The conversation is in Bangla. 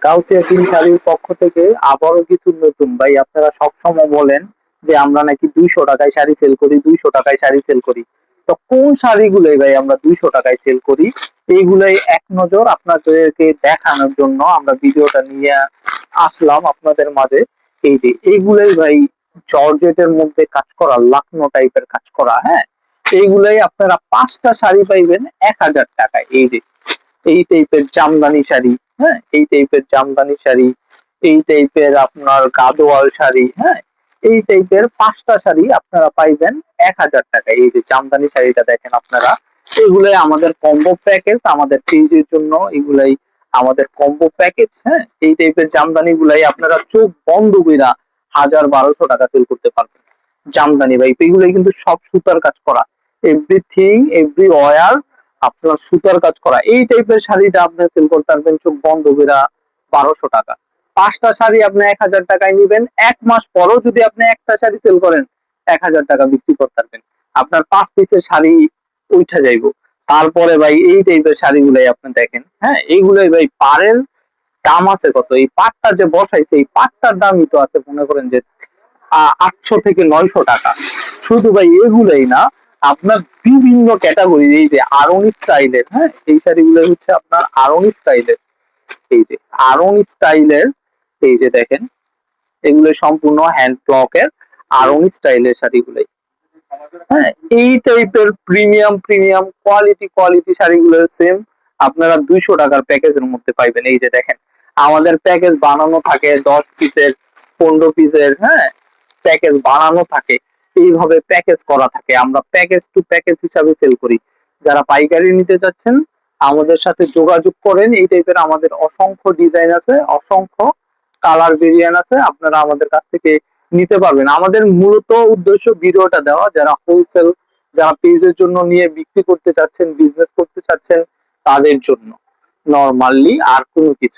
গাউসিয়া তিন শাড়ির পক্ষ থেকে আবারও কিছু নতুন ভাই। আপনারা সবসময় বলেন যে আমরা নাকি 200 টাকায় শাড়ি সেল করি, 200 টাকায় শাড়ি সেল করি। তো কোন শাড়িগুলোই ভাই আমরা 200 টাকায় সেল করি? এইগুলাই এক নজর আপনাদেরকে দেখানোর জন্য আমরা ভিডিওটা নিয়ে আসলাম আপনাদের মাঝে। এই যে এইগুলাই ভাই জর্জেটের মধ্যে কাজ করা, লাকনো টাইপের কাজ করা, হ্যাঁ। এইগুলাই আপনারা 5টা শাড়ি পাইবেন 1000 টাকায়। এই যে এই টাইপের জামদানি শাড়ি, হ্যাঁ, এই টাইপের জামদানি শাড়ি, এই টাইপের আপনার গাদোয়াল শাড়ি, হ্যাঁ, এই টাইপের 5টা শাড়ি আপনারা পাইবেন 1000 টাকায়। এই যে জামদানি শাড়িটা দেখেন আপনারা, এগুলাই আমাদের কম্বো প্যাকেজ, আমাদের পেজের জন্য এগুলাই আমাদের কম্বো প্যাকেজ, হ্যাঁ। এই টাইপের জামদানি গুলাই আপনারা চোখ বন্ধ কইরা 1000-1200 টাকা সেল করতে পারবেন। জামদানি ভাই এগুলাই কিন্তু সব সুতার কাজ করা, এভরিথিং এভরি ওয়্যার আপনার সুতার কাজ করা। এই টাইপের শাড়িটা আপনি সেল করতে পারবেন চোখ বন্ধ কইরা 1200 টাকা। 5টা শাড়ি আপনি 1000 টাকায় নিবেন, 1 মাস পরও যদি আপনি একটা শাড়ি সেল করেন 1000 টাকা বিক্রি করতে পারবেন। আপনার 5 পিসের শাড়ি উঠা যাইবো। তারপরে ভাই এই টাইপের শাড়িগুলাই আপনি দেখেন, হ্যাঁ, এইগুলাই ভাই পারের দাম আছে কত? এই পাটটা যে বসাইছে এই পাটটার দামই তো আছে মনে করেন যে 800 থেকে 900 টাকা। শুধু ভাই এগুলাই না, আপনার বিভিন্ন ক্যাটাগরি, এই যে আরঙি স্টাইলের, হ্যাঁ, এই শাড়িগুলো হচ্ছে আপনার আরঙি স্টাইলের। এই যে আরঙি স্টাইলের, এই যে দেখেন, এগুলো সম্পূর্ণ হ্যান্ড ব্লকের আরঙি স্টাইলের শাড়িগুলাই, হ্যাঁ। এই টাইপের প্রিমিয়াম প্রিমিয়াম কোয়ালিটি শাড়িগুলো সেম আপনারা 200 টাকার প্যাকেজের মধ্যে পাইবেন। এই যে দেখেন, আমাদের প্যাকেজ বানানো থাকে 10 পিসের, 15 পিসের, হ্যাঁ, প্যাকেজ বানানো থাকে। এইভাবে প্যাকেজ করা থাকে, আমরা প্যাকেজ টু প্যাকেজ হিসাবে সেল করি। যারা পাইকারি নিতে চাচ্ছেন আমাদের সাথে যোগাযোগ করেন। এই টাইপের আমাদের অসংখ্য ডিজাইন আছে, অসংখ্য কালার ভেরিয়েন্ট আছে, আপনারা আমাদের কাছ থেকে নিতে পারবেন। আমাদের মূলত উদ্দেশ্য ভিডিওটা দেওয়া, যারা হোলসেল, যারা পেজের জন্য নিয়ে বিক্রি করতে চাচ্ছেন, বিজনেস করতে চাচ্ছেন, তাদের জন্য নরমালি, আর কোনো কিছু